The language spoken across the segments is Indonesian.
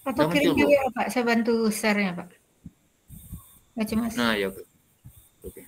Atau Udah kirim muncul ke belum? WA Pak, saya bantu share-nya Pak. Baca Mas. Nah, ya oke. Oke.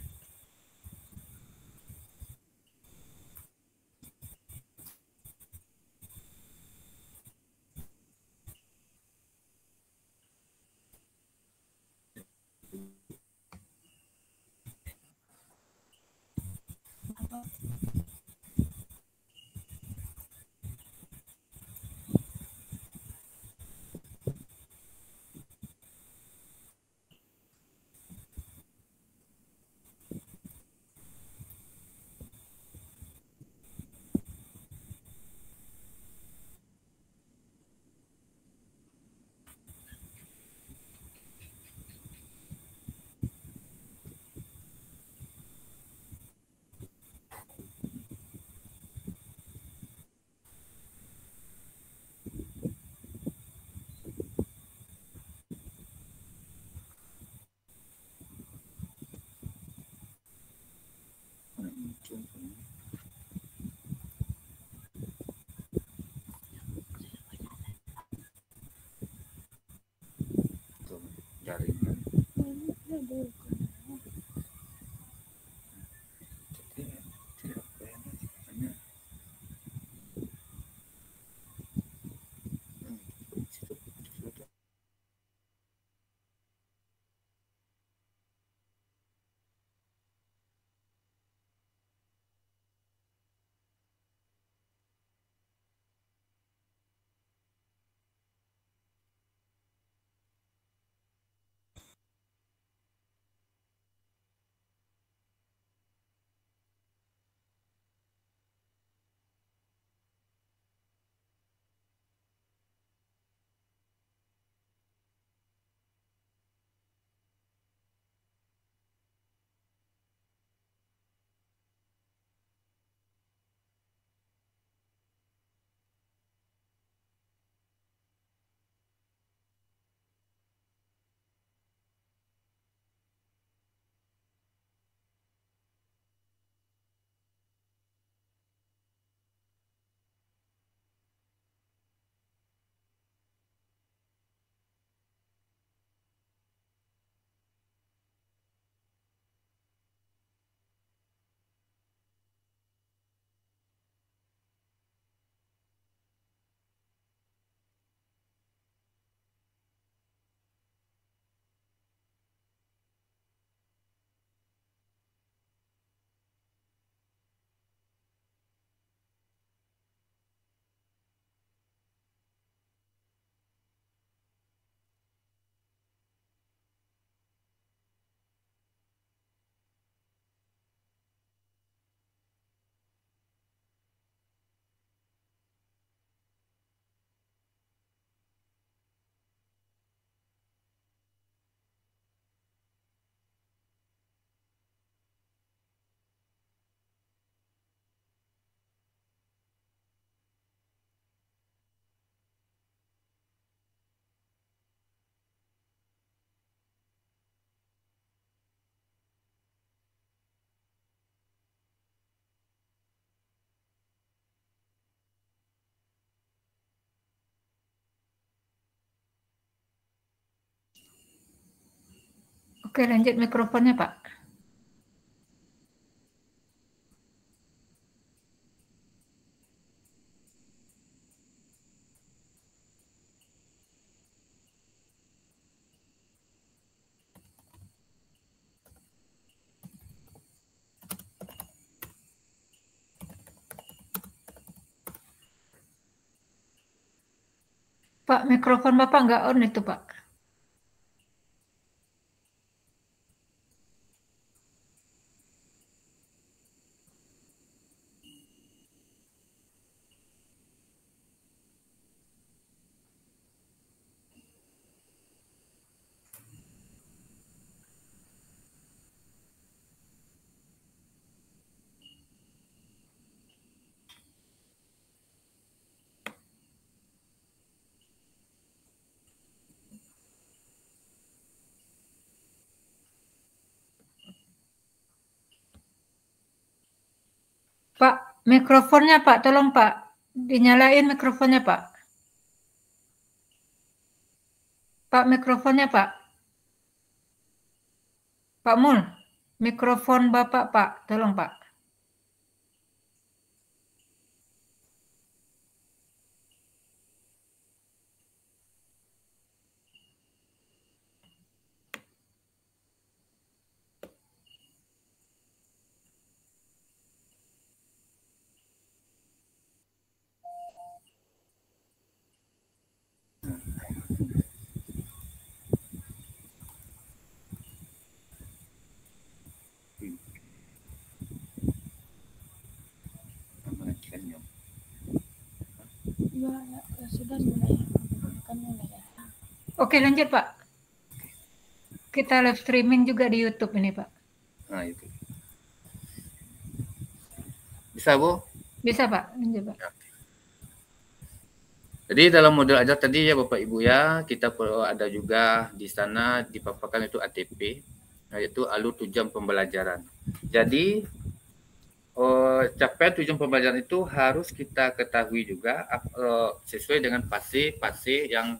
Jaringan. Oke, lanjut mikrofonnya Pak. Pak, mikrofon Bapak nggak on itu Pak. Pak, mikrofonnya Pak, tolong Pak. Dinyalain mikrofonnya Pak. Pak, mikrofonnya Pak. Pak Mul, mikrofon Bapak Pak, tolong Pak. Sudah mulai kan mulai ya. Oke, lanjut Pak. Kita live streaming juga di YouTube ini Pak. Nah, itu. Bisa, Bu? Bisa Pak, lanjut Pak. Jadi dalam model ajar tadi ya Bapak Ibu ya, kita perlu ada juga di sana dipaparkan itu ATP, yaitu alur tujuan pembelajaran. Jadi capaian tujuan pembelajaran itu harus kita ketahui juga sesuai dengan fase-fase yang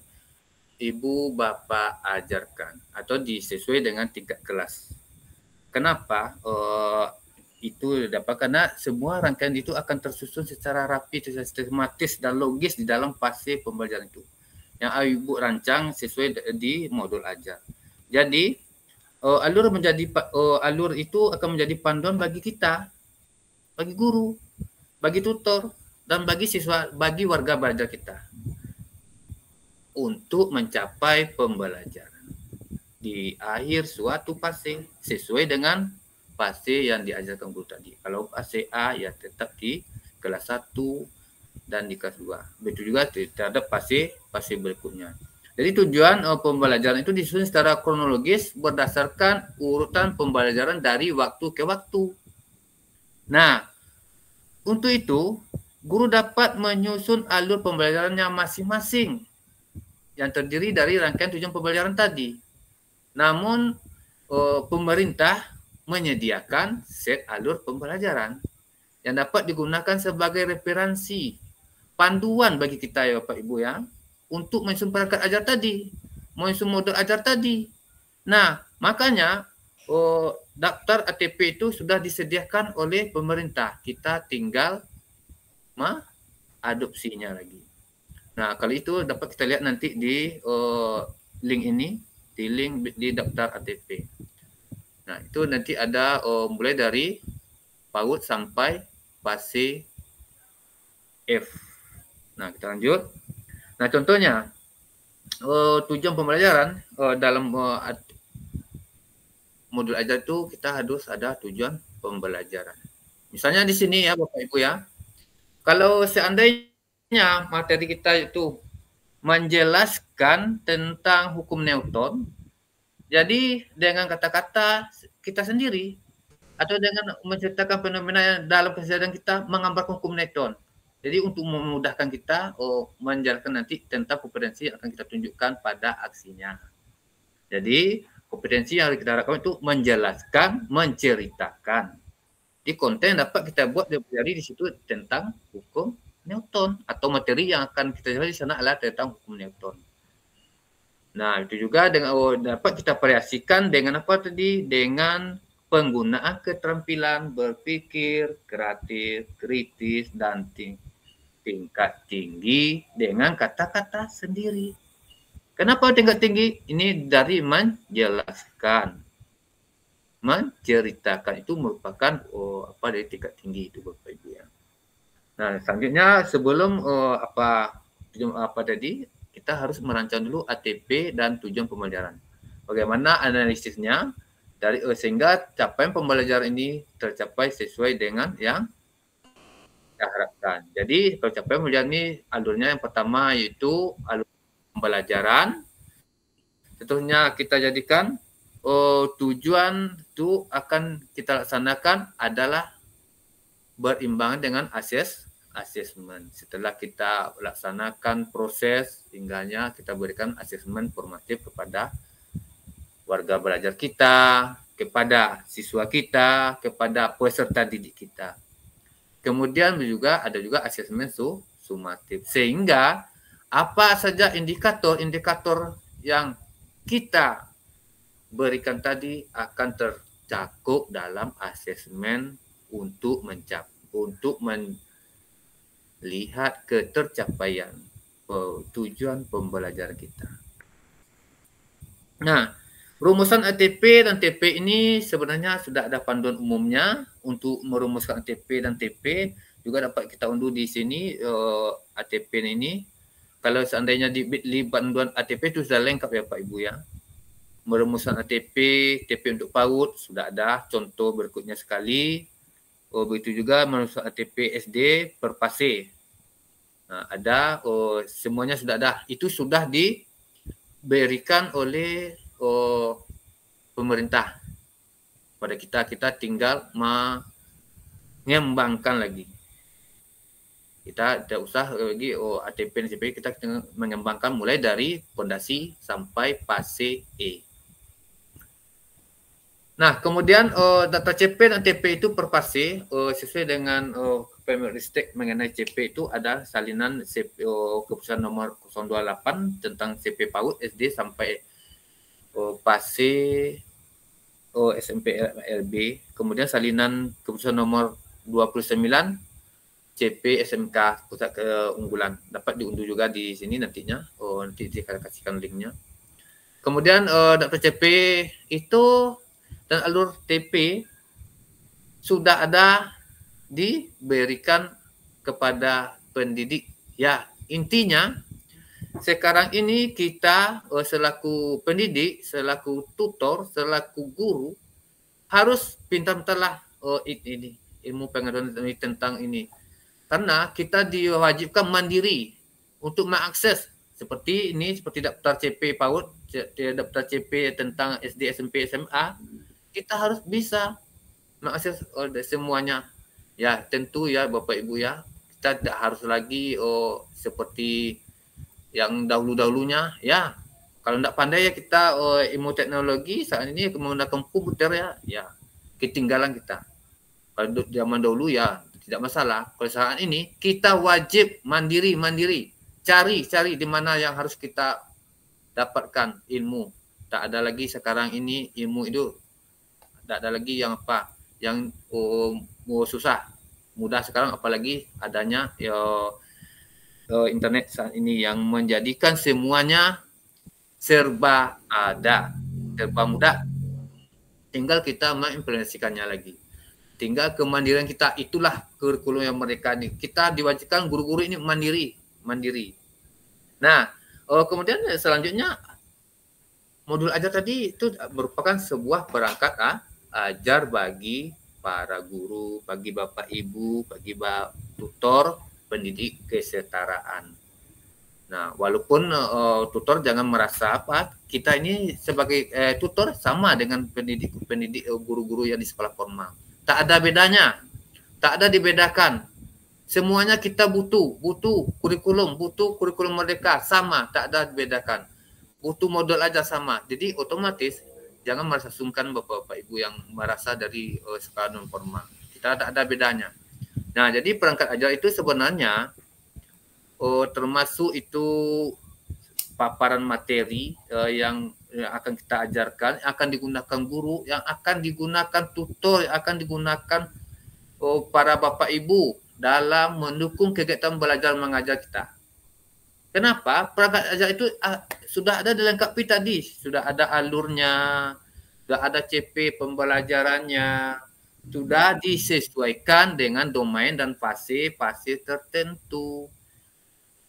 Ibu Bapak ajarkan atau disesuai dengan tingkat kelas. Kenapa itu dapat? Karena semua rangkaian itu akan tersusun secara rapi, secara sistematis dan logis di dalam fase pembelajaran itu yang Ibu rancang sesuai di modul ajar. Jadi alur itu akan menjadi panduan bagi kita, bagi guru, bagi tutor, dan bagi siswa, bagi warga belajar kita untuk mencapai pembelajaran di akhir suatu fase sesuai dengan fase yang diajarkan guru tadi. Kalau fase A ya tetap di kelas 1 dan di kelas 2. Begitu juga terhadap fase berikutnya. Jadi tujuan pembelajaran itu disusun secara kronologis berdasarkan urutan pembelajaran dari waktu ke waktu. Nah, untuk itu guru dapat menyusun alur pembelajarannya masing-masing yang terdiri dari rangkaian tujuan pembelajaran tadi. Namun pemerintah menyediakan set alur pembelajaran yang dapat digunakan sebagai referensi panduan bagi kita ya Bapak Ibu ya untuk menyusun perangkat ajar tadi, menyusun model ajar tadi. Nah, makanya daftar ATP itu sudah disediakan oleh pemerintah. Kita tinggal mengadopsinya lagi. Nah, kali itu dapat kita lihat nanti di link ini, di link di daftar ATP. Nah, itu nanti ada mulai dari PAUD sampai fase F. Nah, kita lanjut. Nah, contohnya tujuan pembelajaran dalam modul ajar itu kita harus ada tujuan pembelajaran. Misalnya di sini ya Bapak Ibu ya. Kalau seandainya materi kita itu menjelaskan tentang hukum Newton, jadi dengan kata-kata kita sendiri atau dengan menceritakan fenomena yang dalam keseharian kita menggambarkan hukum Newton. Jadi untuk memudahkan kita menjelaskan nanti tentang kompetensi yang akan kita tunjukkan pada aksinya. Jadi kompetensi yang kita harapkan itu menjelaskan, menceritakan. Di konten dapat kita buat dari di situ tentang hukum Newton atau materi yang akan kita jelaskan di sana adalah tentang hukum Newton. Nah, itu juga dengan dapat kita variasikan dengan apa tadi? Dengan penggunaan keterampilan berpikir kreatif, kritis, dan tingkat tinggi dengan kata-kata sendiri. Kenapa tingkat tinggi? Ini dari menjelaskan. Menceritakan itu merupakan dari tingkat tinggi itu Bapak Ibu ya. Nah, selanjutnya sebelum apa tadi kita harus merancang dulu ATP dan tujuan pembelajaran. Bagaimana analisisnya dari sehingga capaian pembelajaran ini tercapai sesuai dengan yang kita harapkan. Jadi kalau capaian pembelajaran ini alurnya yang pertama yaitu alur pembelajaran. Seterusnya kita jadikan tujuan itu akan kita laksanakan adalah berimbangan dengan asesmen. Setelah kita laksanakan proses, hingganya kita berikan asesmen formatif kepada warga belajar kita, kepada siswa kita, kepada peserta didik kita. Kemudian juga ada juga asesmen sumatif. Sehingga apa saja indikator yang kita berikan tadi akan tercakup dalam asesmen untuk melihat ketercapaian tujuan pembelajaran kita. Nah, rumusan ATP dan TP ini sebenarnya sudah ada panduan umumnya untuk merumuskan ATP dan TP. Juga dapat kita unduh di sini ATP ini. Kalau seandainya di Bitly panduan ATP itu sudah lengkap ya Pak Ibu ya. Merumuskan ATP, TP untuk PAUD sudah ada contoh berikutnya sekali. Begitu juga merumuskan ATP SD per PASE. Nah, ada semuanya sudah ada. Itu sudah diberikan oleh pemerintah pada kita tinggal mengembangkan lagi. Kita tidak usah lagi ATP dan CP, kita mengembangkan mulai dari pondasi sampai PASE E. Nah, kemudian data CP dan TP itu per PASE sesuai dengan Permenristek mengenai CP itu ada salinan keputusan nomor 028 tentang CP PAUD SD sampai PASE SMP LB. Kemudian salinan keputusan nomor 29 CP SMK Pusat Keunggulan. Dapat diunduh juga di sini nantinya. Nanti saya kasihkan linknya. Kemudian data CP itu dan alur TP sudah ada diberikan kepada pendidik. Ya, intinya sekarang ini kita selaku pendidik, selaku tutor, selaku guru harus pintar-pintarlah ini ilmu pengetahuan tentang ini. Karena kita diwajibkan mandiri untuk mengakses seperti ini, seperti daftar CP PAUD, daftar CP tentang SD, SMP, SMA. Kita harus bisa mengakses semuanya. Ya, tentu ya Bapak Ibu ya, kita tidak harus lagi seperti yang dahulu-dahulunya ya. Kalau tidak pandai ya kita ilmu teknologi saat ini menggunakan komputer ya ketinggalan kita. Kalau zaman dahulu ya tidak masalah. Kalau saat ini kita wajib mandiri, cari di mana yang harus kita dapatkan ilmu. Tak ada lagi sekarang ini ilmu itu tak ada lagi yang susah, mudah sekarang, apalagi adanya internet saat ini yang menjadikan semuanya serba ada, serba mudah. Tinggal kita mengimplementasikannya lagi. Tinggal kemandirian kita, itulah kurikulum yang mereka ini. Kita diwajibkan guru-guru ini mandiri. Nah, kemudian selanjutnya modul ajar tadi itu merupakan sebuah perangkat ajar bagi para guru, bagi Bapak Ibu, bagi tutor pendidik kesetaraan. Nah, walaupun tutor jangan merasa kita ini sebagai tutor sama dengan pendidik guru-guru yang di sekolah formal. Tak ada bedanya, tak ada dibedakan. Semuanya kita butuh kurikulum merdeka sama, tak ada dibedakan. Butuh modul aja sama. Jadi otomatis jangan merasa sungkan Bapak-Bapak Ibu yang merasa dari sekolah non formal. Kita tak ada bedanya. Nah, jadi perangkat ajar itu sebenarnya termasuk itu paparan materi yang akan kita ajarkan, akan digunakan guru, yang akan digunakan tutor, yang akan digunakan para Bapak Ibu dalam mendukung kegiatan belajar mengajar kita. Kenapa? Perangkat ajar itu sudah ada dilengkapi tadi, sudah ada alurnya, sudah ada CP pembelajarannya, sudah disesuaikan dengan domain dan fase tertentu.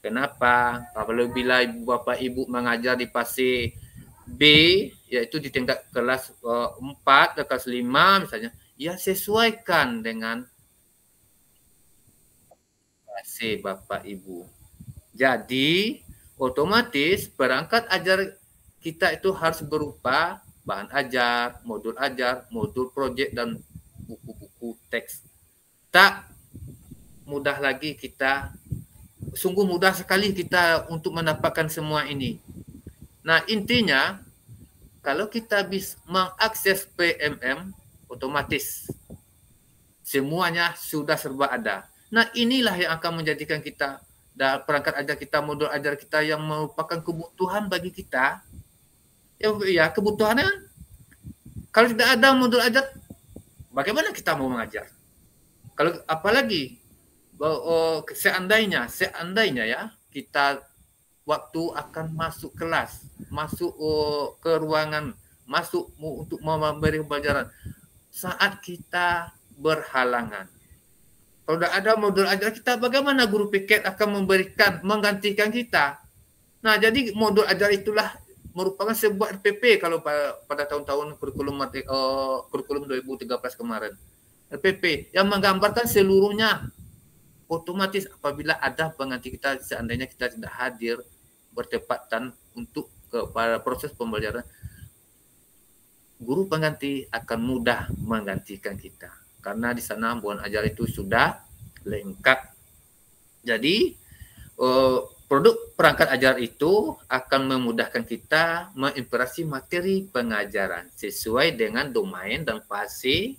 Kenapa? Apabila Bapak Ibu mengajar di fase B, yaitu di tingkat kelas 4, kelas 5 misalnya, ya sesuaikan dengan fase Bapak Ibu. Jadi, otomatis perangkat ajar kita itu harus berupa bahan ajar, modul proyek, dan buku-buku teks. Tak mudah lagi kita, sungguh mudah sekali kita untuk mendapatkan semua ini. Nah, intinya, kalau kita bisa mengakses PMM, otomatis semuanya sudah serba ada. Nah, inilah yang akan menjadikan kita perangkat ajar kita, modul ajar kita yang merupakan kebutuhan bagi kita, Ya kebutuhannya kan, kalau tidak ada modul ajar, bagaimana kita mau mengajar? Kalau apalagi seandainya ya kita waktu akan masuk kelas, masuk ke ruangan, masuk untuk memberi pelajaran, saat kita berhalangan. Kalau tidak ada modul ajar kita, bagaimana guru piket akan menggantikan kita? Nah, jadi modul ajar itulah merupakan sebuah RPP kalau pada tahun-tahun kurikulum 2013 kemarin. RPP yang menggambarkan seluruhnya. Otomatis apabila ada pengganti kita, seandainya kita tidak hadir bertepatan untuk pada proses pembelajaran, guru pengganti akan mudah menggantikan kita. Karena di sana buan ajar itu sudah lengkap. Jadi produk perangkat ajar itu akan memudahkan kita menginspirasi materi pengajaran sesuai dengan domain dan fase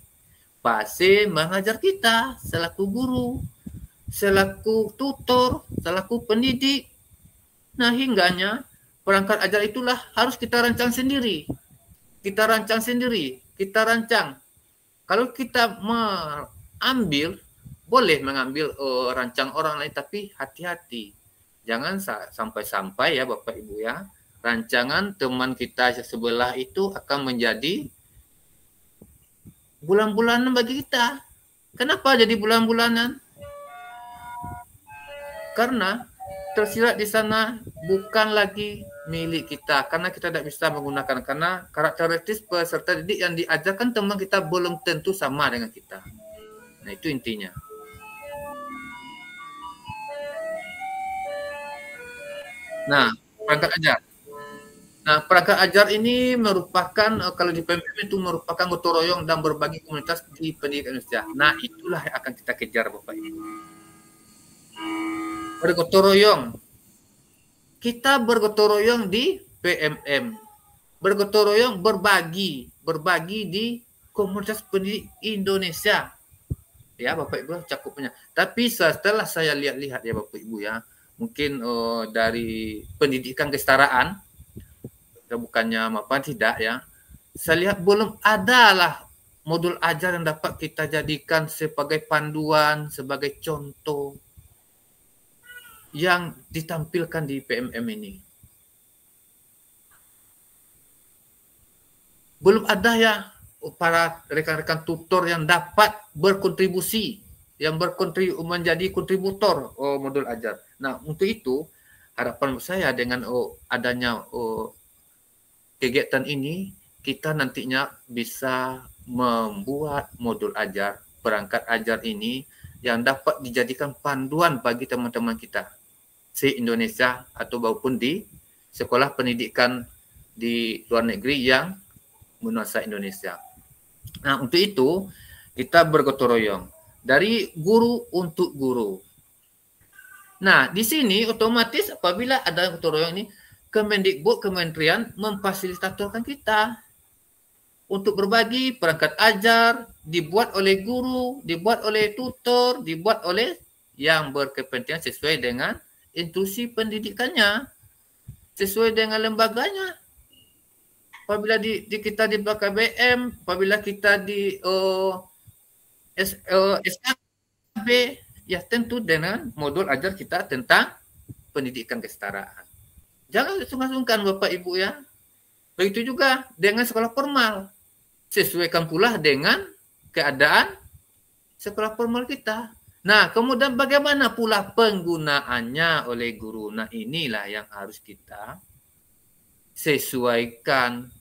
mengajar kita selaku guru, selaku tutor, selaku pendidik. Nah, hingganya perangkat ajar itulah harus kita rancang sendiri. Kita rancang. Kalau kita boleh mengambil rancang orang lain, tapi hati-hati. Jangan sampai-sampai ya Bapak Ibu ya, rancangan teman kita sebelah itu akan menjadi bulan-bulanan bagi kita. Kenapa jadi bulan-bulanan? Karena tersirat di sana bukan lagi milik kita, karena kita tidak bisa menggunakan, karena karakteristik peserta didik yang diajarkan teman kita belum tentu sama dengan kita. Nah, itu intinya. Nah, perangkat ajar. Nah, perangkat ajar ini merupakan, kalau di PMM itu merupakan gotong royong dan berbagi komunitas di pendidikan Indonesia. Nah, itulah yang akan kita kejar Bapak Ibu. Bergotong royong. Kita bergotong royong di PMM. Bergotong royong berbagi di komunitas pendidik Indonesia. Ya Bapak Ibu cakupnya. Tapi setelah saya lihat-lihat ya Bapak Ibu ya, mungkin dari pendidikan kesetaraan, bukannya apa tidak ya, saya lihat belum adalah modul ajar yang dapat kita jadikan sebagai panduan, sebagai contoh yang ditampilkan di PMM ini. Belum ada ya para rekan-rekan tutor yang dapat berkontribusi, yang menjadi kontributor modul ajar. Nah, untuk itu harapan saya dengan adanya kegiatan ini, kita nantinya bisa membuat modul ajar, perangkat ajar ini yang dapat dijadikan panduan bagi teman-teman kita se-Indonesia atau maupun di sekolah pendidikan di luar negeri yang menuasa Indonesia. Nah, untuk itu kita bergotong royong dari guru untuk guru. Nah, di sini otomatis apabila ada gotong royong ini, Kemendikbud, kementerian memfasilitatorkan kita untuk berbagi perangkat ajar, dibuat oleh guru, dibuat oleh tutor, dibuat oleh yang berkepentingan sesuai dengan institusi pendidikannya, sesuai dengan lembaganya. Apabila kita di BKBM, apabila kita di SKB, ya tentu dengan modul ajar kita tentang pendidikan kesetaraan. Jangan sungkan-sungkan Bapak Ibu ya. Begitu juga dengan sekolah formal. Sesuaikan pula dengan keadaan sekolah formal kita. Nah, kemudian bagaimana pula penggunaannya oleh guru? Nah, inilah yang harus kita sesuaikan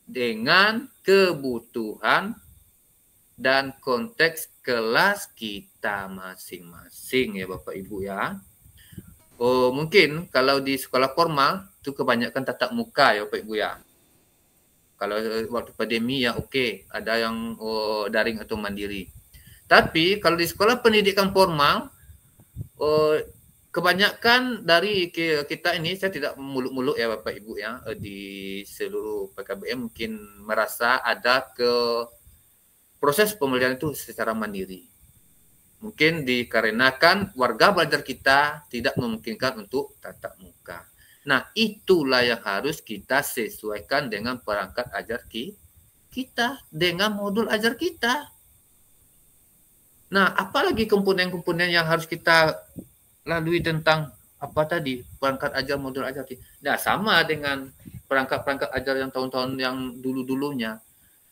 dengan kebutuhan dan konteks kelas kita masing-masing ya Bapak Ibu ya. Mungkin kalau di sekolah formal itu kebanyakan tatap muka ya Bapak Ibu ya. Kalau waktu pandemi ya oke, ada yang daring atau mandiri. Tapi kalau di sekolah pendidikan formal, kebanyakan dari kita ini, saya tidak muluk-muluk ya Bapak Ibu ya, di seluruh PKBM mungkin merasa ada proses pembelajaran itu secara mandiri. Mungkin dikarenakan warga belajar kita tidak memungkinkan untuk tatap muka. Nah, itulah yang harus kita sesuaikan dengan perangkat ajar kita, dengan modul ajar kita. Nah, apalagi komponen-komponen yang harus kita lalui tentang apa tadi, perangkat ajar, modul ajar. Nah, sama dengan perangkat-perangkat ajar yang tahun-tahun yang dulu-dulunya.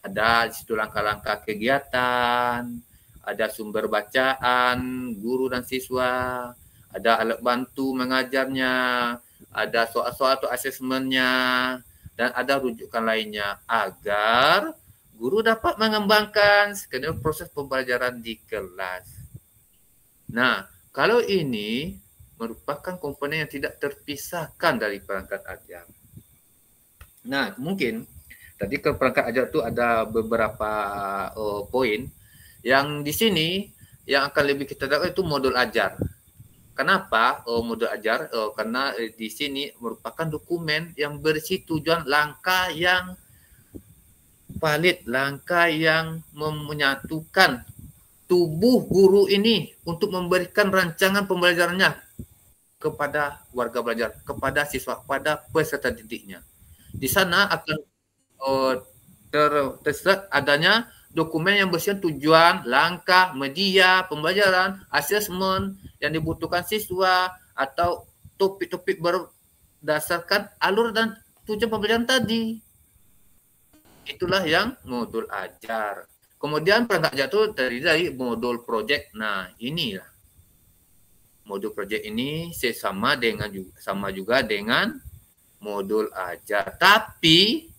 Ada di situ langkah-langkah kegiatan, ada sumber bacaan, guru dan siswa, ada alat bantu mengajarnya, ada soal-soal atau asesmennya, dan ada rujukan lainnya agar guru dapat mengembangkan skenario proses pembelajaran di kelas. Nah, kalau ini merupakan komponen yang tidak terpisahkan dari perangkat ajar. Nah, mungkin tadi ke perangkat ajar itu ada beberapa poin yang di sini yang akan lebih kita tahu itu modul ajar. Kenapa modul ajar? Karena di sini merupakan dokumen yang berisi tujuan langkah yang valid, langkah yang menyatukan tubuh guru ini untuk memberikan rancangan pembelajarannya kepada warga belajar, kepada siswa, pada peserta didiknya. Di sana akan terserat adanya dokumen yang berisi tujuan, langkah, media, pembelajaran, asesmen yang dibutuhkan siswa atau topik-topik berdasarkan alur dan tujuan pembelajaran tadi. Itulah yang modul ajar. Kemudian perangkat ajar itu terdiri dari modul project. Nah, inilah modul project ini sama juga dengan modul ajar. Tapi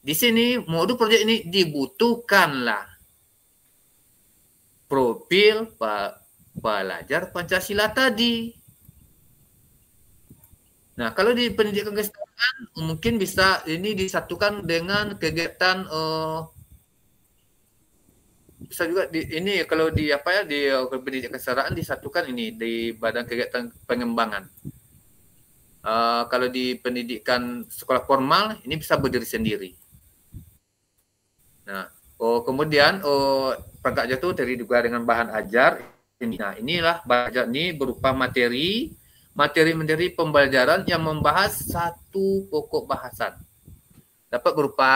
di sini modul project ini dibutuhkanlah profil pelajar Pancasila tadi. Nah, kalau di pendidikan kesetaraan mungkin bisa ini disatukan dengan kegiatan bisa juga ini kalau di pendidikan kesetaraan disatukan ini di badan kegiatan pengembangan. Kalau di pendidikan sekolah formal ini bisa berdiri sendiri. Nah, kemudian perangkat ajar itu terdiri juga dengan bahan ajar. Nah, inilah bahan ajar ini berupa materi pembelajaran yang membahas satu pokok bahasan. Dapat berupa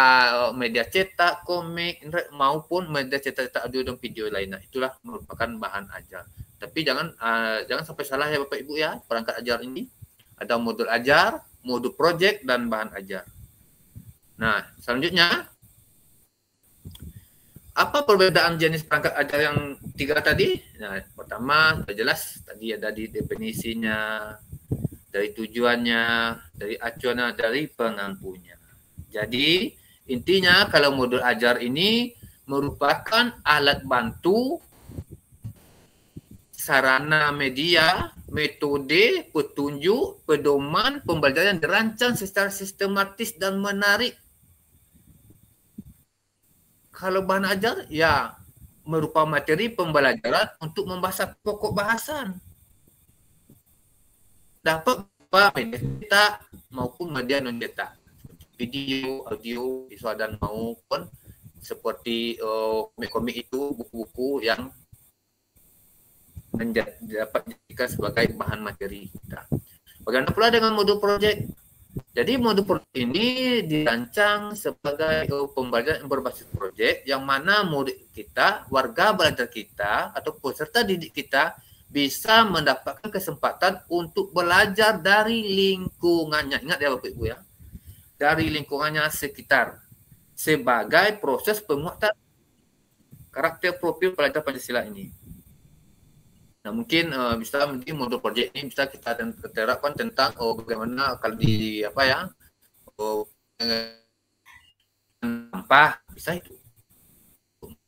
media cetak, komik, maupun media cetak audio dan video lainnya. Itulah merupakan bahan ajar. Tapi jangan sampai salah ya Bapak Ibu ya, perangkat ajar ini ada modul ajar, modul project, dan bahan ajar. Nah, selanjutnya apa perbedaan jenis perangkat ajar yang 3 tadi? Nah, pertama sudah jelas tadi ada di definisinya, dari tujuannya, dari acuannya, dari pengampunya. Jadi intinya kalau modul ajar ini merupakan alat bantu, sarana media, metode, petunjuk, pedoman pembelajaran yang dirancang secara sistematis dan menarik. Kalau bahan ajar ya merupakan materi pembelajaran untuk membahas pokok bahasan. Dapat media cetak maupun media non cetak, video, audio, visual dan maupun seperti komik-komik itu, buku-buku yang dapat dijadikan sebagai bahan materi kita. Bagaimana pula dengan modul project? Jadi modul project ini dirancang sebagai pembelajaran yang berbasis project, yang mana murid kita, warga belajar kita, atau peserta didik kita bisa mendapatkan kesempatan untuk belajar dari lingkungannya. Ingat ya Bapak Ibu ya, dari lingkungannya sekitar sebagai proses penguatan karakter profil pelajar Pancasila ini. Nah, mungkin bisa di modul project ini bisa kita terapkan tentang bagaimana kalau di sampah, bisa itu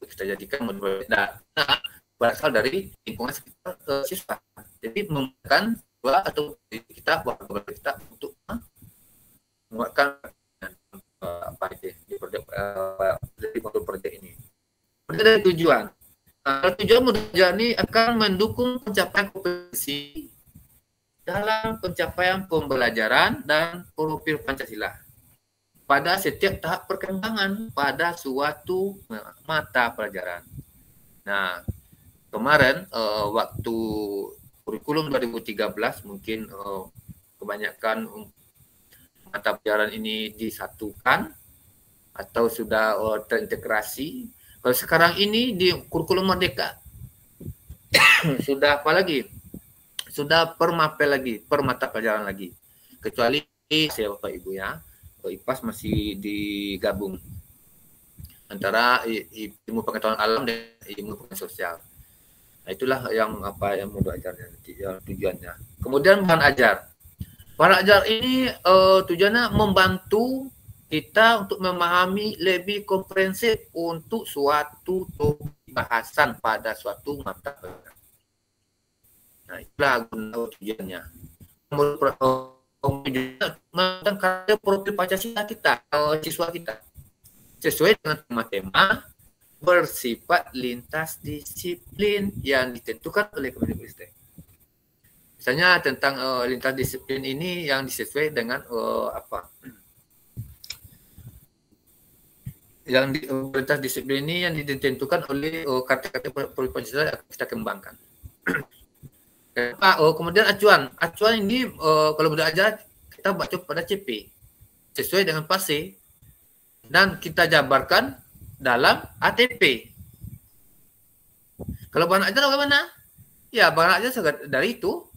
kita jadikan modul project. Nah, berasal dari lingkungan sekitar siswa. Jadi membuatkan atau kita untuk menguatkan di modul project ini. Dari tujuan. Tujuan modul ajar ini akan mendukung pencapaian kompetensi dalam pencapaian pembelajaran dan profil Pancasila pada setiap tahap perkembangan pada suatu mata pelajaran. Nah, kemarin waktu kurikulum 2013 mungkin kebanyakan mata pelajaran ini disatukan atau sudah terintegrasi. Kalau sekarang ini di kurikulum Merdeka sudah apa lagi? Sudah per mapel lagi, per mata pelajaran lagi. Kecuali saya Bapak Ibu ya, IPAS masih digabung antara ilmu pengetahuan alam dan ilmu pengetahuan sosial. Nah, itulah yang modul ajarnya nanti, tujuannya. Kemudian bahan ajar. Bahan ajar ini tujuannya membantu kita untuk memahami lebih komprehensif untuk suatu bahasan pada suatu mata pelajaran. Nah, itulah guna tujuannya. Kemudian profil Pancasila kita, siswa kita, sesuai dengan tema bersifat lintas disiplin yang ditentukan oleh Kemendikbudristek. Misalnya tentang lintas disiplin ini yang disesuai dengan lintas disiplin ini yang ditentukan oleh kata-kata profil Pancasila yang kita kembangkan. Kemudian acuan ini kalau modul ajar kita baca pada CP sesuai dengan PASE dan kita jabarkan dalam ATP. Kalau bahan ajar bagaimana? Ya, bahan ajar dari itu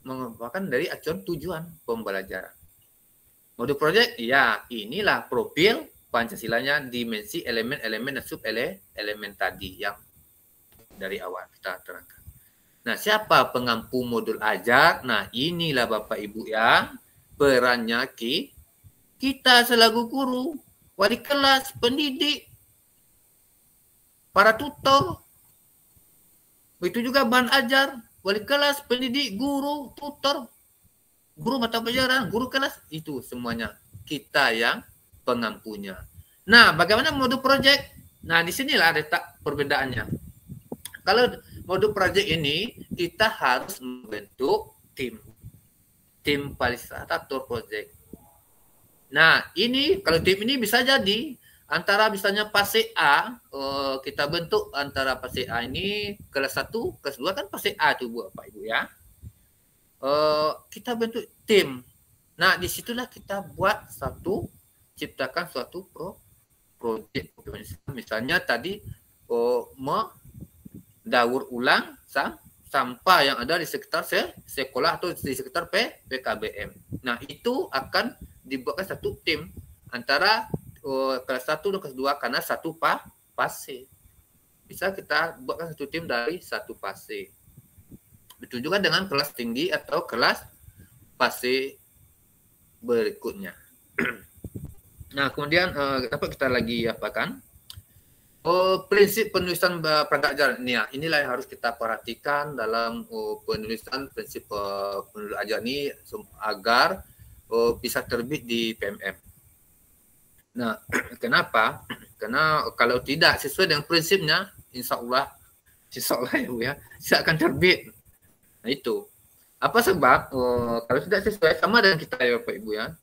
merupakan dari acuan tujuan pembelajaran. Modul proyek, ya inilah profil Pancasilanya, dimensi elemen-elemen dan sub-elemen tadi yang dari awal kita terangkan. Nah, siapa pengampu modul ajar? Nah, inilah Bapak Ibu ya, perannya kita selaku guru, wali kelas, pendidik, para tutor. Begitu juga bahan ajar, wali kelas, pendidik, guru, tutor, guru mata pelajaran, guru kelas, itu semuanya kita yang pengampunya. Nah, bagaimana modul project? Nah, di sinilah letak perbedaannya. Kalau modul project ini kita harus membentuk tim fasilitator project. Nah, ini kalau tim ini bisa jadi antara misalnya PASE A, kita bentuk antara PASE A ini kelas 1, kelas 2 kan PASE A tuh Bapak Ibu ya. Kita bentuk tim. Nah, disitulah kita ciptakan suatu proyek. Misalnya tadi daur ulang sampah yang ada di sekitar sekolah atau di sekitar PKBM. Nah, itu akan dibuatkan satu tim antara kelas 1 dan kelas 2 karena satu PASE. Bisa kita buatkan satu tim dari satu PASE. Betul juga dengan kelas tinggi atau kelas PASE berikutnya. Nah, kemudian apa kita lagi apakan? Prinsip penulisan perangkat ajar ini ya, inilah yang harus kita perhatikan dalam penulisan prinsip penulis ajar ini agar bisa terbit di PMM. Nah, kenapa? Karena kalau tidak sesuai dengan prinsipnya, insya Allah ya Bu ya, tidak akan terbit. Nah, itu. Apa sebab? Kalau tidak sesuai sama dengan kita ya Bapak Ibu ya.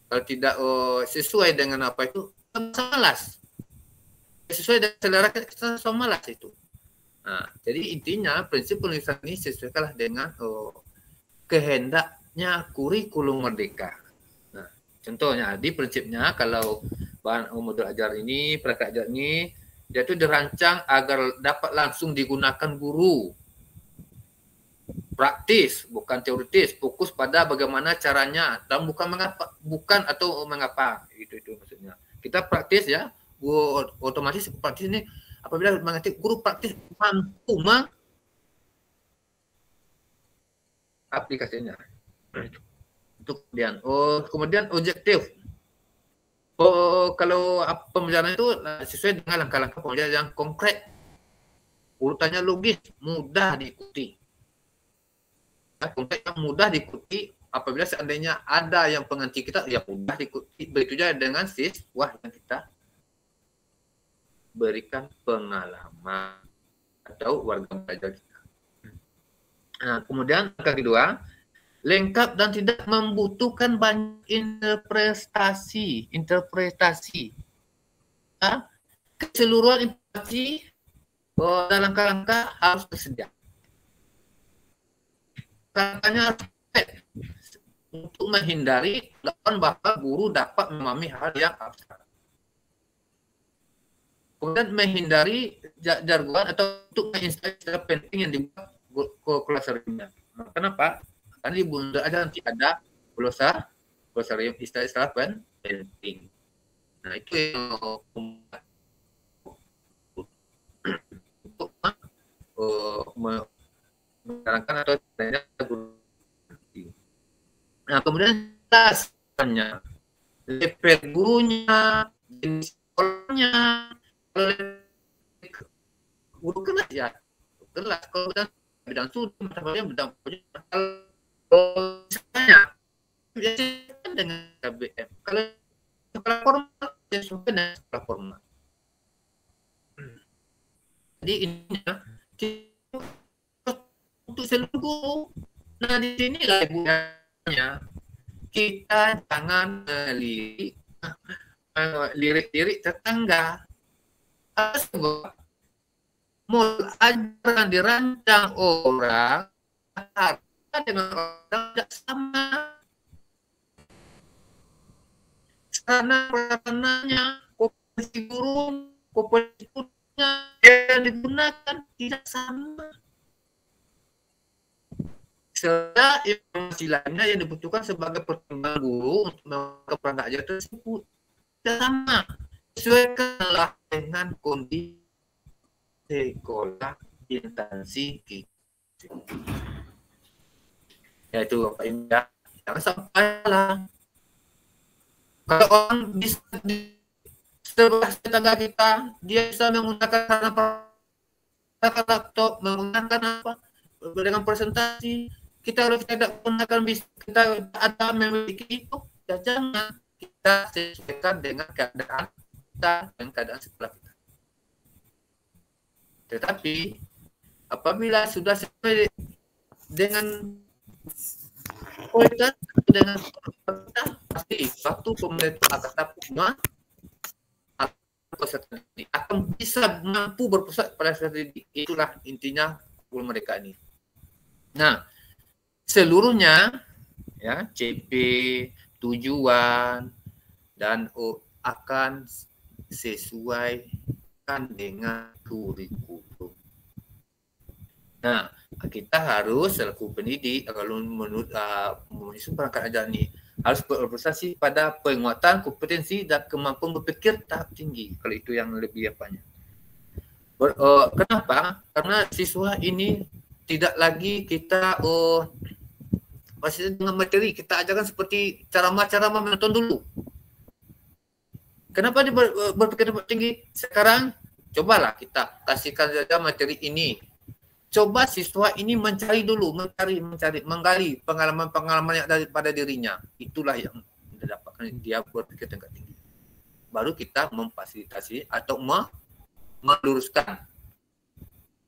Kalau tidak sesuai dengan apa itu, malas. Sesuai dengan selera kita sama malas itu. Nah, jadi intinya prinsip penulisan ini sesuaikanlah dengan kehendaknya kurikulum Merdeka. Nah, contohnya di prinsipnya kalau bahan modul ajar ini, perangkat ajar ini, dia itu dirancang agar dapat langsung digunakan guru. Praktis, bukan teoritis, fokus pada bagaimana caranya dan bukan mengapa itu maksudnya. Kita praktis ya, otomatis praktis ini apabila mengerti guru praktis mampu aplikasinya. Untuk kemudian objektif. Kalau pembelajaran itu sesuai dengan langkah-langkah pembelajaran yang konkret, urutannya logis, mudah diikuti. Konkret yang mudah diikuti apabila seandainya ada yang pengganti kita, ya mudah diikuti. Begitu juga dengan siswa yang kita berikan pengalaman atau warga belajar kita. Nah, kemudian langkah kedua, lengkap dan tidak membutuhkan banyak interpretasi. Keseluruhan informasi dan langkah-langkah harus tersedia. Langkahnya untuk menghindari bahwa guru dapat memahami hal yang abstrak. Kemudian menghindari jargon atau untuk istilah penting yang dibuat glosariumnya. Kenapa? Karena di bunda aja nanti ada glosarium istilah penting. Nah itu yang untuk menerangkan atau guru. Nah kemudian kelasnya, level gurunya, jenis sekolahnya, guru kelas ya, kelas kalau bidang studi, mata pelajaran bidang misalnya biasanya dengan KBM. Kalau sekolah formal ya sudah dengan sekolah formal. Jadi ini untuk seluruh. Nah di sini lah ibunya kita jangan lirik tetangga. Sebab mulai ajaran dirancang orang dengan orang tidak sama. Sarana prasarananya, kompetensi guru, kompetensi gurunya yang digunakan tidak sama. Serta informasi lainnya yang dibutuhkan sebagai pertimbangan guru untuk melakukan perangkat ajar tersebut tidak sama. Sesuaikanlah dengan kondisi sekolah instansi kita. Yaitu Bapak Ibu ya, jangan sampai lah. Kalau orang bisa di sebelah tetangga kita, dia bisa menggunakan laptop, menggunakan apa dengan presentasi. Kita harus tidak menggunakan, kita ada memiliki itu, ya jangan, kita sesuaikan dengan keadaan kita dan keadaan sekolah kita. Tetapi apabila sudah sesuai dengan kualitas dengan pemerintah, pasti waktu pemerintah akan dapat akan bisa mampu berpusat pada strategi. Itulah intinya guru mereka ini. Nah, seluruhnya ya CP, tujuan dan akan sesuaikan dengan kurikulum. Nah, kita harus selaku pendidik kalau menurut perangkat ajar ini harus berorientasi pada penguatan kompetensi dan kemampuan berpikir tahap tinggi. Kalau itu yang lebih apanya. Kenapa? Karena siswa ini tidak lagi kita masih dengan materi kita ajarkan seperti cara menonton dulu. Kenapa dia berpikir tahap tinggi? Sekarang cobalah kita kasihkan saja materi ini. Coba siswa ini mencari dulu, menggali pengalaman-pengalaman yang ada pada dirinya. Itulah yang didapatkan dia berpikir tingkat tinggi. Baru kita memfasilitasi atau meluruskan.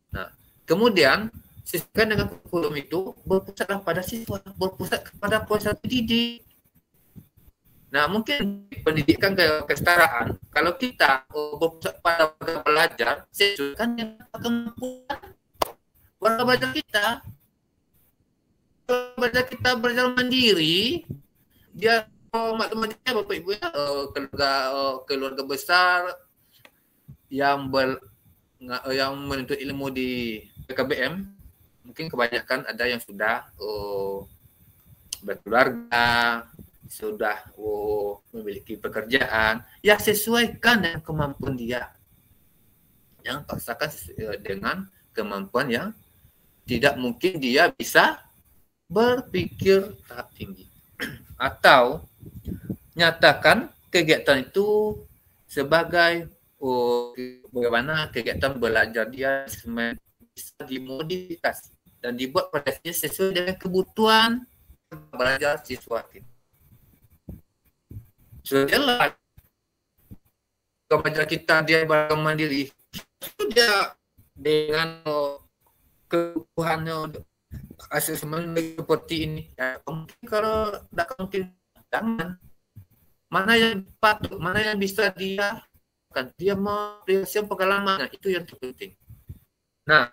Nah, kemudian sesuai dengan kurikulum itu berpusatlah pada siswa, berpusat kepada proses didik. Nah, mungkin pendidikan kesetaraan, kalau kita berpusat pada pelajar, sesuaikan dengan kemampuan warga belajar kita. Belajar kita belajar mandiri, dia maklumatnya Bapak Ibu ya, keluarga besar yang menuntut ilmu di PKBM, mungkin kebanyakan ada yang sudah berkeluarga, sudah memiliki pekerjaan, ya sesuaikan dengan kemampuan dia. Jangan paksakan dengan kemampuan yang tidak mungkin dia bisa berpikir tahap tinggi. Atau nyatakan kegiatan itu sebagai bagaimana kegiatan belajar dia bisa dimodifikasi dan dibuat pada sesuai dengan kebutuhan belajar siswa kita. Sudahlah belajar kita dia belajar mandiri, sudah dengan kebutuhannya asesmen seperti ini ya, mungkin kalau tidak mungkin jangan. Mana yang patut, mana yang bisa dia memperlihatkan pengalaman, itu yang terpenting. Nah,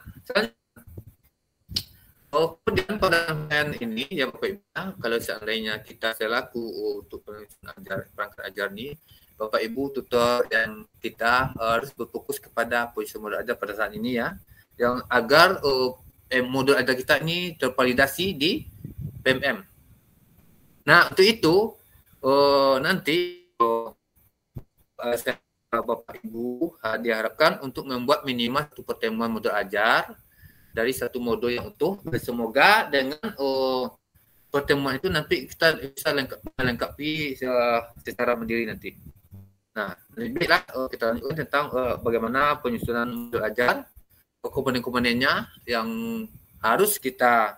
Kemudian pada ini ya Bapak Ibu, kalau seandainya kita selaku untuk perangkat ajar ni, Bapak Ibu tutor dan kita harus berfokus kepada posisi modul ajar pada saat ini ya, yang agar modul ajar kita ini tervalidasi di PMM. Nah untuk itu nanti Bapak Ibu diharapkan untuk membuat minimal satu pertemuan modul ajar dari satu modul yang utuh. Semoga dengan pertemuan itu nanti kita bisa melengkapi secara mandiri nanti. Nah, lebih baiklah kita lanjutkan tentang bagaimana penyusunan modul ajar, komponen-komponennya yang harus kita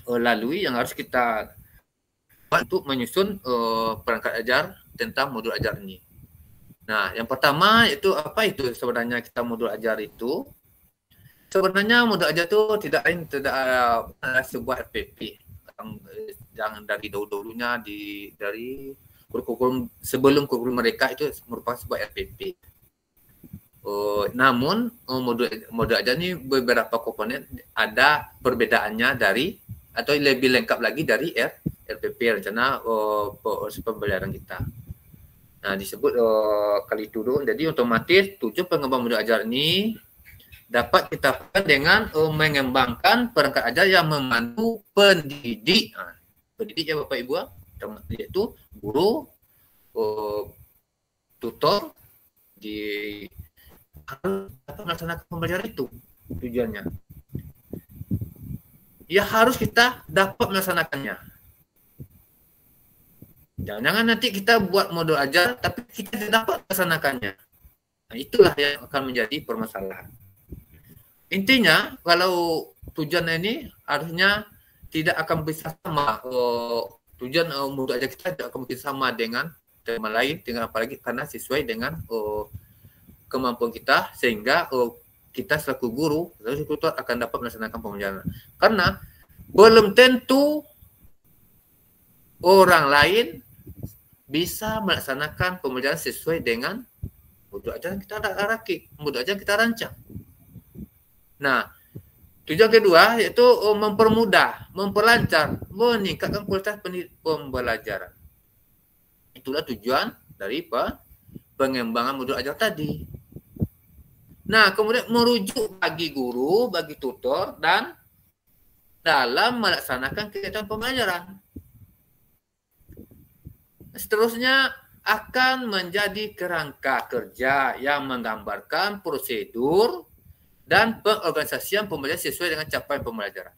lalui, yang harus kita buat untuk menyusun perangkat ajar tentang modul ajar ini. Nah, yang pertama itu apa itu sebenarnya kita modul ajar itu? Sebenarnya modul ajar itu tidak ada sebuah RPP yang dari dahulu-dulunya dari kurikulum sebelum kurikulum mereka itu merupakan sebuah RPP. Namun modul ajar ini beberapa komponen ada perbedaannya dari atau lebih lengkap lagi dari RPP, rencana pembelajaran kita. Nah disebut kali itu dulu. Jadi otomatis tujuan pengembangan modul ajar ini dapat kita lakukan dengan mengembangkan perangkat ajar yang memandu pendidik. Pendidik ya Bapak Ibu, yaitu guru, tutor harus dapat melaksanakan pembelajaran itu. Tujuannya ya harus kita dapat melaksanakannya. Jangan nanti kita buat modul ajar tapi kita tidak dapat melaksanakannya. Nah, itulah yang akan menjadi permasalahan. Intinya kalau tujuan ini harusnya tidak akan bisa sama, tujuan modul ajar kita tidak akan mungkin sama dengan tema lain, dengan apalagi karena sesuai dengan kemampuan kita, sehingga kita selaku guru atau tutor akan dapat melaksanakan pembelajaran. Karena belum tentu orang lain bisa melaksanakan pembelajaran sesuai dengan modul ajar yang kita rakit, modul ajar yang kita rancang. Nah, tujuan kedua yaitu mempermudah, memperlancar, meningkatkan kualitas pembelajaran. Itulah tujuan dari pengembangan modul ajar tadi. Nah, kemudian merujuk bagi guru, bagi tutor, dan dalam melaksanakan kegiatan pembelajaran. Seterusnya akan menjadi kerangka kerja yang menggambarkan prosedur dan pengorganisasian pembelajaran sesuai dengan capaian pembelajaran.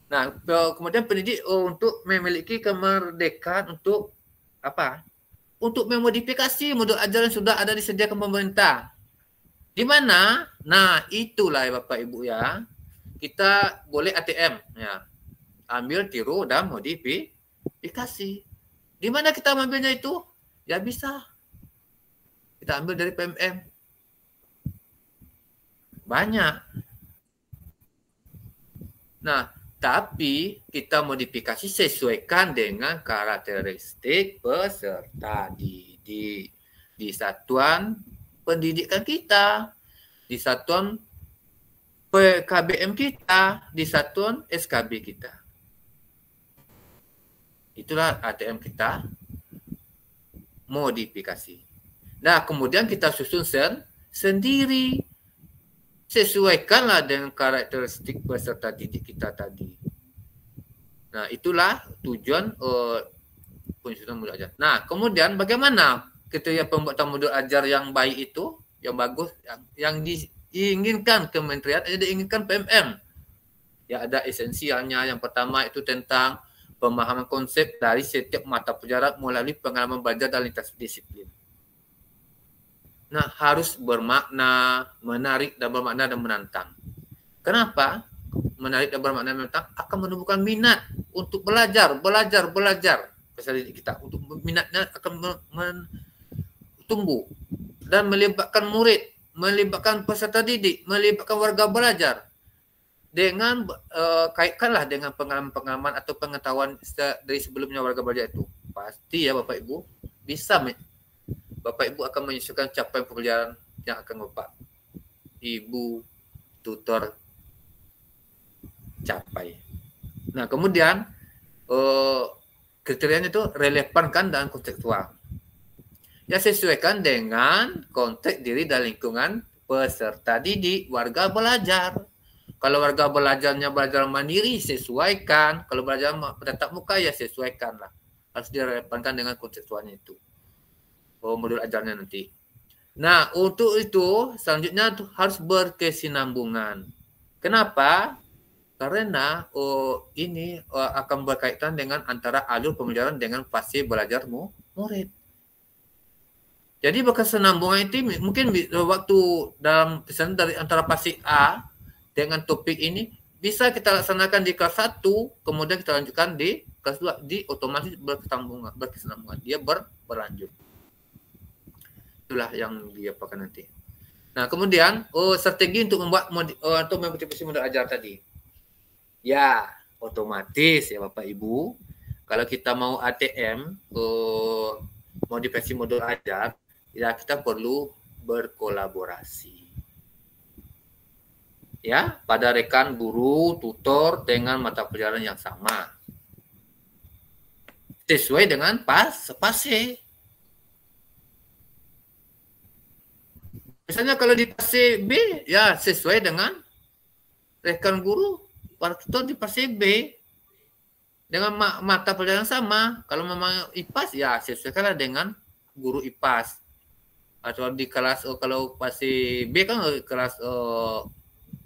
Nah, kemudian pendidik untuk memiliki kemerdekaan untuk apa? Untuk memodifikasi modul ajar yang sudah ada disediakan pemerintah. Di mana? Nah, itulah ya Bapak Ibu ya. Kita boleh ATM ya. Ambil, tiru dan modifikasi. Di mana kita ambilnya itu? Ya bisa. Kita ambil dari PMM. Banyak. Nah, tapi kita modifikasi sesuaikan dengan karakteristik peserta didik di satuan pendidikan kita, di satuan PKBM kita, di satuan SKB kita. Itulah ATM kita modifikasi. Nah, kemudian kita susun sendiri. Sesuaikanlah dengan karakteristik peserta didik kita tadi. Nah, itulah tujuan penyusunan modul ajar. Nah, kemudian bagaimana kriteria pembuatan modul ajar yang baik itu, yang bagus, yang diinginkan kementerian, yang diinginkan PMM. Ya, ada esensialnya. Yang pertama itu tentang pemahaman konsep dari setiap mata pelajaran melalui pengalaman belajar dan lintas disiplin. Nah, harus bermakna, menarik dan bermakna dan menantang. Kenapa? Menarik dan bermakna dan menantang akan menumbuhkan minat untuk belajar. Peserta didik kita untuk minatnya akan tumbuh dan melibatkan murid, melibatkan peserta didik, melibatkan warga belajar. Dengan kaitkanlah dengan pengalaman-pengalaman atau pengetahuan dari sebelumnya warga belajar itu. Pasti ya Bapak Ibu bisa Bapak Ibu akan menyusulkan capaian pembelajaran yang akan Bapak Ibu tutor capai. Nah, kemudian kriterianya itu relevankan dan kontekstual. Ya, sesuaikan dengan konteks diri dan lingkungan peserta didik, warga belajar. Kalau warga belajarnya belajar mandiri, sesuaikan. Kalau belajar tatap muka, ya sesuaikanlah. Harus direlevankan dengan kontekstualnya itu. Modul ajarnya nanti. Nah, untuk itu selanjutnya harus berkesinambungan. Kenapa? Karena ini akan berkaitan dengan antara alur pembelajaran dengan fase belajar murid. Jadi berkesinambungan itu mungkin waktu dalam misalnya dari antara fase A dengan topik ini bisa kita laksanakan di kelas 1, kemudian kita lanjutkan di kelas 2, di otomatis berkesinambungan. Dia berlanjut. Itulah yang dia pakai nanti. Nah, kemudian strategi untuk membuat atau memotivasi modul ajar tadi. Ya, otomatis ya Bapak Ibu, kalau kita mau ATM, modifikasi modul ajar, ya kita perlu berkolaborasi. Ya, pada rekan guru, tutor dengan mata pelajaran yang sama. Sesuai dengan fase. Misalnya kalau di fase B, ya sesuai dengan rekan guru, para tutor di fase B dengan mata pelajaran sama. Kalau memang IPAS, ya sesuaikanlah dengan guru IPAS. Atau di kelas kalau fase B kan kelas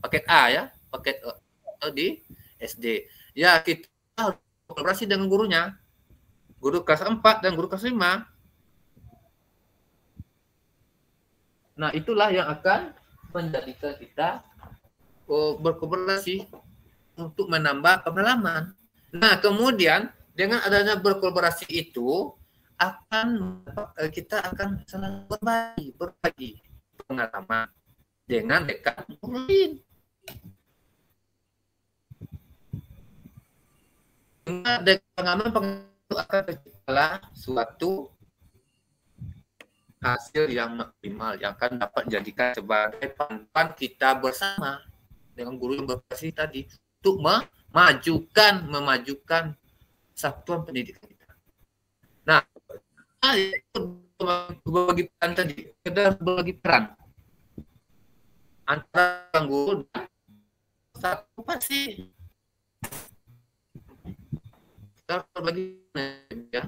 paket A ya, paket atau di SD. Ya kita harus kolaborasi dengan gurunya. Guru kelas 4 dan guru kelas 5. Nah, itulah yang akan menjadikan kita berkolaborasi untuk menambah pengalaman. Nah, kemudian dengan adanya berkolaborasi itu kita akan selalu berbagi pengalaman dengan rekan lain. Dengan pengalaman akan terciptalah suatu hasil yang maksimal yang akan dapat dijadikan sebagai panduan kita bersama dengan guru yang berprestasi tadi untuk memajukan satuan pendidikan kita. Nah, berbagi peran tadi, kita berbagi peran antara guru dan satu pasti kita berbagi ya.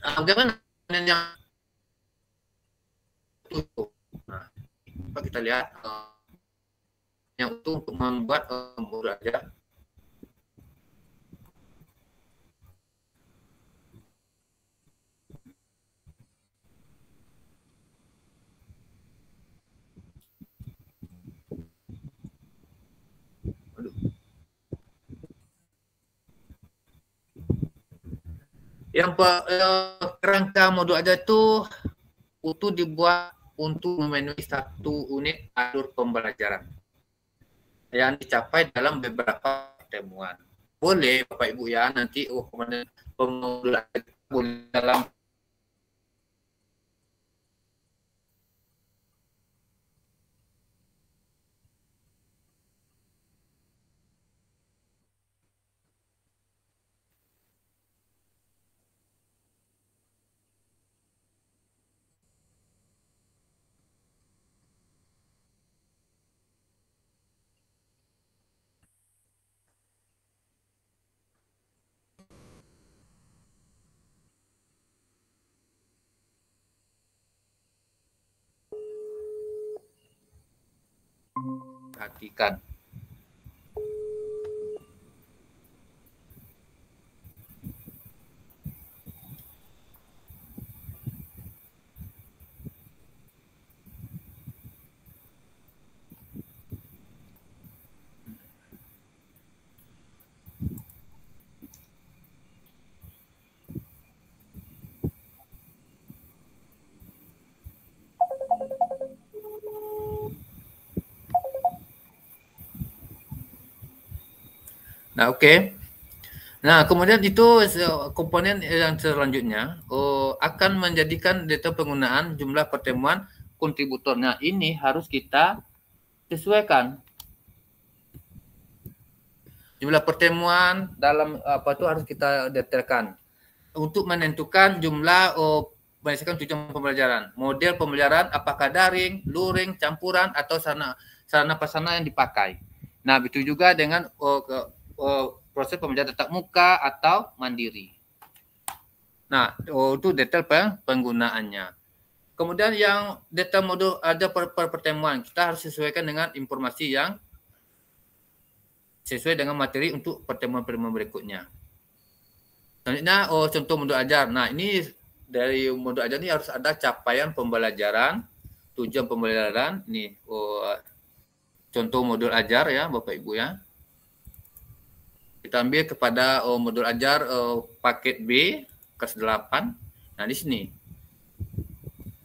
Bagaimana yang utuh? Nah, kita lihat yang utuh untuk membuat modul ajar. Yang kerangka modul ajar itu utuh dibuat untuk memenuhi satu unit alur pembelajaran yang dicapai dalam beberapa pertemuan. Boleh Bapak Ibu ya nanti modul ajar boleh dalam perhatikan. Nah, oke. Nah, kemudian itu komponen yang selanjutnya akan menjadikan data penggunaan jumlah pertemuan kontributor. Nah, ini harus kita sesuaikan. Jumlah pertemuan dalam apa itu harus kita detailkan untuk menentukan jumlah berdasarkan tujuan pembelajaran. Model pembelajaran apakah daring, luring, campuran atau sarana prasarana yang dipakai. Nah, begitu juga dengan proses pembelajaran tatap muka atau mandiri. Nah, itu detail penggunaannya. Kemudian yang detail modul ada per pertemuan, kita harus sesuaikan dengan informasi yang sesuai dengan materi untuk pertemuan-pertemuan berikutnya. Selanjutnya, contoh modul ajar. Nah, ini dari modul ajar ini harus ada capaian pembelajaran, tujuan pembelajaran. Ini contoh modul ajar ya, Bapak Ibu ya. Kita ambil kepada modul ajar paket B kelas 8. Nah, di sini.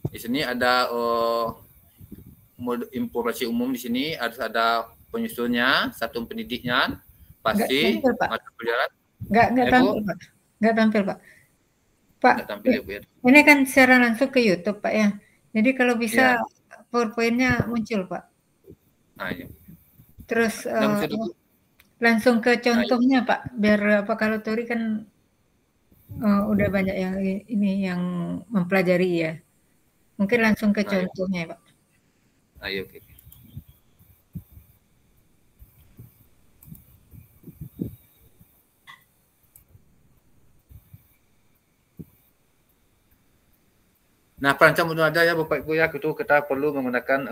Di sini ada modul informasi umum di sini harus ada penyusunnya, satuan pendidiknya, pasti mata pelajaran. Enggak tampil, Pak. Enggak tampil, Pak. Pak, Enggak tampil ya, Bu ya. Ini kan secara langsung ke YouTube, Pak ya. Jadi kalau bisa Ya. PowerPoint-nya muncul, Pak. Nah, ya. Terus langsung ke contohnya, Pak. Biar apa kalau teori kan udah banyak yang ini yang mempelajari ya. Mungkin langsung ke contohnya, Pak. Ayo, oke. Nah, perancang modul ajar ya Bapak Ibu ya, itu kita perlu menggunakan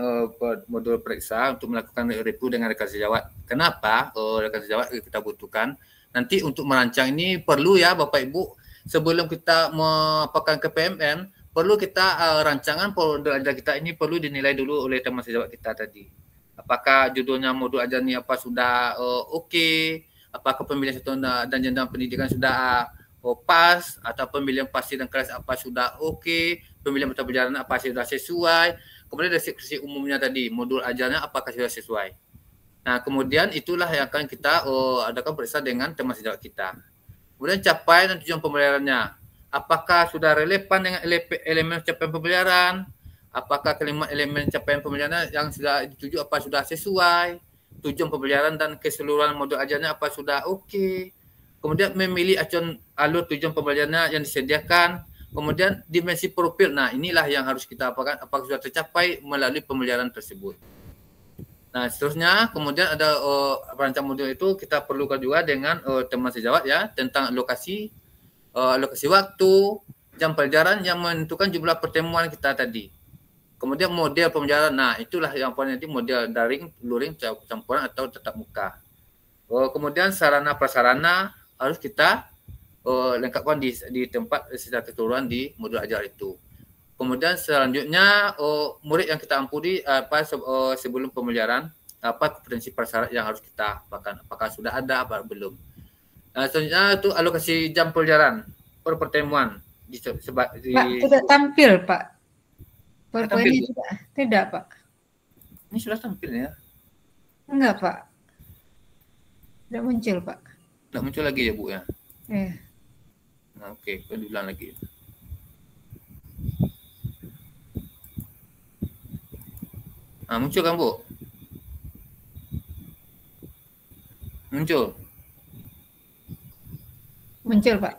modul periksa untuk melakukan review dengan rekan sejawat. Kenapa rekan sejawat kita butuhkan? Nanti untuk merancang ini perlu ya Bapak Ibu, sebelum kita mengapakan ke PMM, perlu kita rancangan modul ajar kita ini perlu dinilai dulu oleh teman sejawat kita tadi. Apakah judulnya modul ajar ini apa sudah oke? Apakah pemilihan satuan dan jenjang pendidikan sudah pas, atau pemilihan pasti dan kelas apa sudah oke, pemilihan mata pelajaran apa sudah sesuai, kemudian deskripsi umumnya tadi, modul ajarnya apakah sudah sesuai. Nah, kemudian itulah yang akan kita adakan periksa dengan teman sejawat kita. Kemudian capaian dan tujuan pembelajarannya, apakah sudah relevan dengan elemen capaian pembelajaran, apakah kelima elemen capaian pembelajaran yang sudah dituju apa sudah sesuai, tujuan pembelajaran dan keseluruhan modul ajarnya apa sudah oke. Kemudian memilih acuan alur tujuan pembelajarannya yang disediakan. Kemudian dimensi profil. Nah, inilah yang harus kita apakan, apakah sudah tercapai melalui pembelajaran tersebut. Nah, seterusnya kemudian ada perancang modul itu kita perlukan juga dengan teman sejawat ya, tentang alokasi waktu, jam pelajaran yang menentukan jumlah pertemuan kita tadi. Kemudian model pembelajaran. Nah, itulah yang paling nanti model daring, luring, campuran atau tatap muka. Kemudian sarana prasarana harus kita lengkapkan di tempat secara keseluruhan di modul ajar itu. Kemudian selanjutnya murid yang kita ampuni sebelum pembelajaran, apa kompetensi prasyarat yang harus kita apakan, apakah sudah ada apa belum. Selanjutnya itu alokasi jam pelajaran per pertemuan Pak, tidak tampil, Pak. PowerPoint tidak, Pak. Ini sudah tampil ya? Enggak, Pak. Tidak muncul, Pak. Tidak muncul lagi ya, Bu ya? Iya. Nah, oke, ulang lagi. Nah, muncul kan, Bu? Muncul. Muncul, Pak.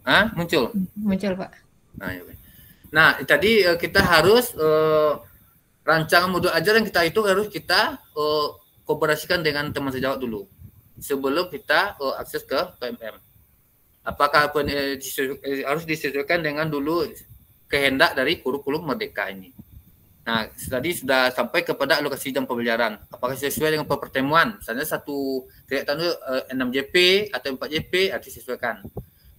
Hah? Muncul? Muncul, Pak. Nah, tadi kita harus rancangan modul ajar yang kita itu harus kita kooperasikan dengan teman sejawat dulu sebelum kita akses ke PMM. Apakah harus disesuaikan dengan dulu kehendak dari kurikulum Merdeka ini. Nah, tadi sudah sampai kepada alokasi jam pembelajaran. Apakah sesuai dengan pertemuan? Misalnya satu kegiatan itu 6 JP atau 4 JP harus disesuaikan.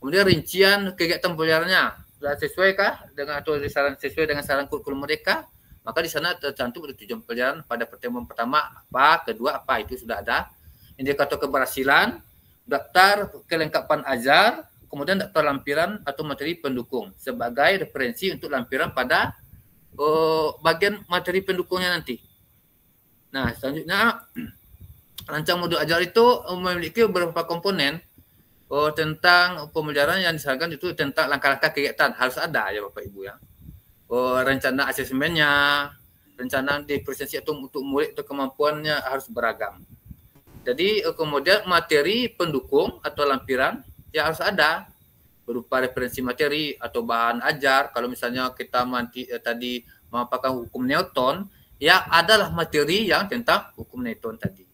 Kemudian rincian kegiatan pembelajarannya sudah sesuaikah dengan atau sesuai dengan saran kurikulum Merdeka? Maka di sana tercantum tujuan pembelajaran pada pertemuan pertama apa, kedua apa, itu sudah ada. Indikator keberhasilan, daftar kelengkapan ajar, kemudian daftar lampiran atau materi pendukung sebagai referensi untuk lampiran pada bagian materi pendukungnya nanti. Nah, selanjutnya rancang modul ajar itu memiliki beberapa komponen tentang pembelajaran yang disarankan itu tentang langkah-langkah kegiatan harus ada ya Bapak Ibu ya. Rencana asesmennya, rencana diferensiasi atau untuk murid atau kemampuannya harus beragam. Jadi kemudian materi pendukung atau lampiran ya harus ada, berupa referensi materi atau bahan ajar. Kalau misalnya kita tadi memaparkan hukum Newton, ya adalah materi yang tentang hukum Newton tadi.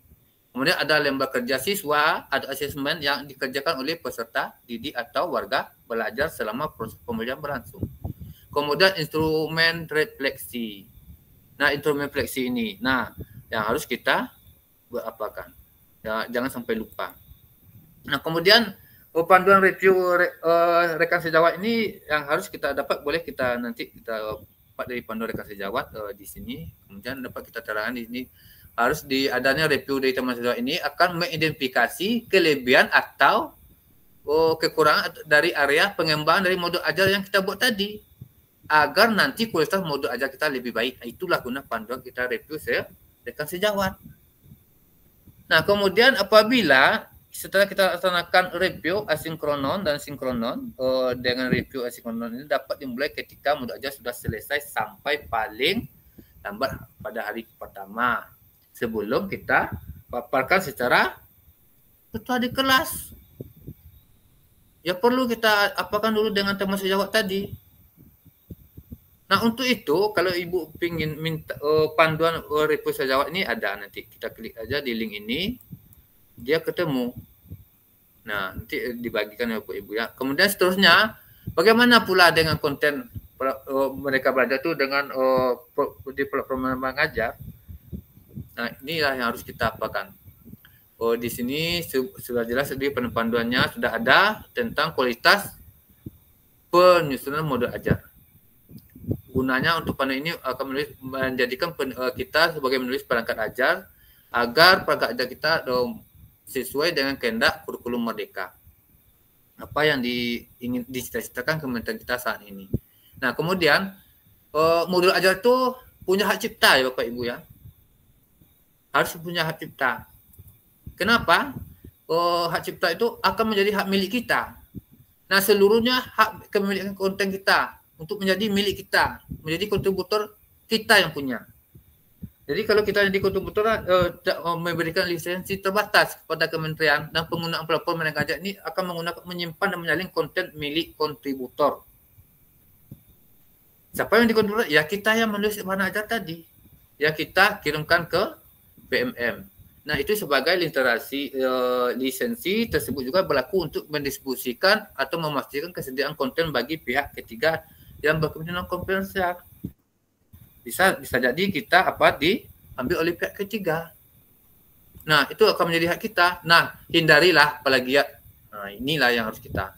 Kemudian ada lembar kerja siswa, ada asesmen yang dikerjakan oleh peserta didik atau warga belajar selama proses pembelajaran berlangsung. Kemudian instrumen refleksi. Nah, instrumen refleksi ini, yang harus kita apakan. Ya, jangan sampai lupa. Nah, kemudian panduan review rekan sejawat ini yang harus kita dapat, boleh kita nanti kita dapat dari panduan rekan sejawat di sini. Kemudian dapat kita terangkan di sini. Harus adanya review dari teman sejawat ini akan mengidentifikasi kelebihan atau kekurangan dari area pengembangan dari modul ajar yang kita buat tadi, agar nanti kualitas modul ajar kita lebih baik. Itulah guna panduan kita review rekan sejawat. Nah, kemudian apabila setelah kita laksanakan review asinkronon dan sinkronon, dengan review asinkronon ini dapat dimulai ketika modul ajar sudah selesai sampai paling lambat pada hari pertama, sebelum kita paparkan secara ketua di kelas. Ya perlu kita apakan dulu dengan teman sejawat tadi. Nah, untuk itu kalau Ibu ingin minta panduan review sejawat ini ada, nanti kita klik aja di link ini, dia ketemu. Nah, nanti dibagikan oleh Ibu ya. Kemudian seterusnya, bagaimana pula dengan konten mereka belajar itu dengan di platform mengajar. Nah, inilah yang harus kita apakan. Di sini sudah jelas di panduannya sudah ada tentang kualitas penyusunan modul ajar. Gunanya untuk panduan ini akan menjadikan kita sebagai menulis perangkat ajar agar perangkat ajar kita sesuai dengan kehendak kurikulum merdeka. Apa yang ingin dicita-citakan Kementerian kita saat ini. Nah, kemudian modul ajar itu punya hak cipta ya Bapak Ibu ya. Harus punya hak cipta. Kenapa? Hak cipta itu akan menjadi hak milik kita. Nah, seluruhnya hak kepemilikan konten kita untuk menjadi milik kita, menjadi kontributor kita yang punya. Jadi kalau kita jadi kontributor memberikan lisensi terbatas kepada kementerian, dan penggunaan platform mengajar ini akan menyimpan dan menyalin konten milik kontributor. Siapa yang dikontributor? Ya kita yang menulis bahan ajar tadi. Ya kita kirimkan ke BMM. Nah, itu sebagai literasi lisensi tersebut juga berlaku untuk mendistribusikan atau memastikan kesediaan konten bagi pihak ketiga yang berkepentingan komersial. Bisa jadi kita diambil oleh pihak ketiga. Nah, itu akan menjadi hak kita. Nah, hindarilah plagiat. Nah, inilah yang harus kita.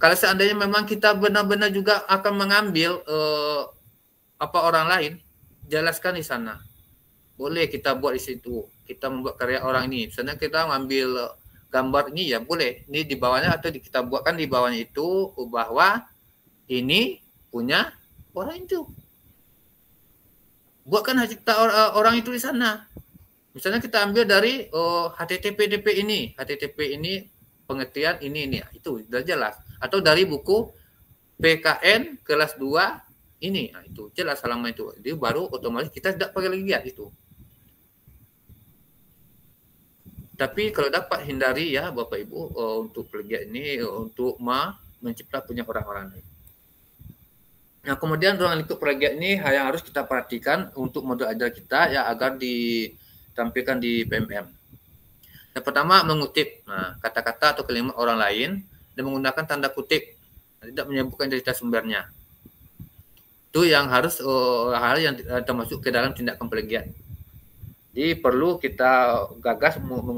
Kalau seandainya memang kita benar-benar juga akan mengambil orang lain, jelaskan di sana. Boleh kita buat di situ. Kita membuat karya orang ini. Misalnya kita mengambil gambar ini, ya boleh. Ini di bawahnya atau kita buatkan di bawahnya itu bahwa ini punya orang itu. Buatkan hak cipta orang itu di sana. Misalnya kita ambil dari HTTP ini. HTTP ini pengertian ini. Itu sudah jelas. Atau dari buku PKN kelas 2 ini. Nah, itu jelas halaman itu. Jadi baru otomatis kita tidak pakai lagi lihat itu. Tapi kalau dapat hindari ya Bapak Ibu untuk plagiat ini untuk mencipta punya orang-orang lain. Nah, kemudian ruang lingkup plagiat ini yang harus kita perhatikan untuk modul ajar kita ya agar ditampilkan di PMM. Yang pertama mengutip kata-kata atau kalimat orang lain dan menggunakan tanda kutip, tidak menyebutkan identitas sumbernya. Itu yang harus hal yang termasuk ke dalam tindakan plagiat. Jadi perlu kita gagas menggunakan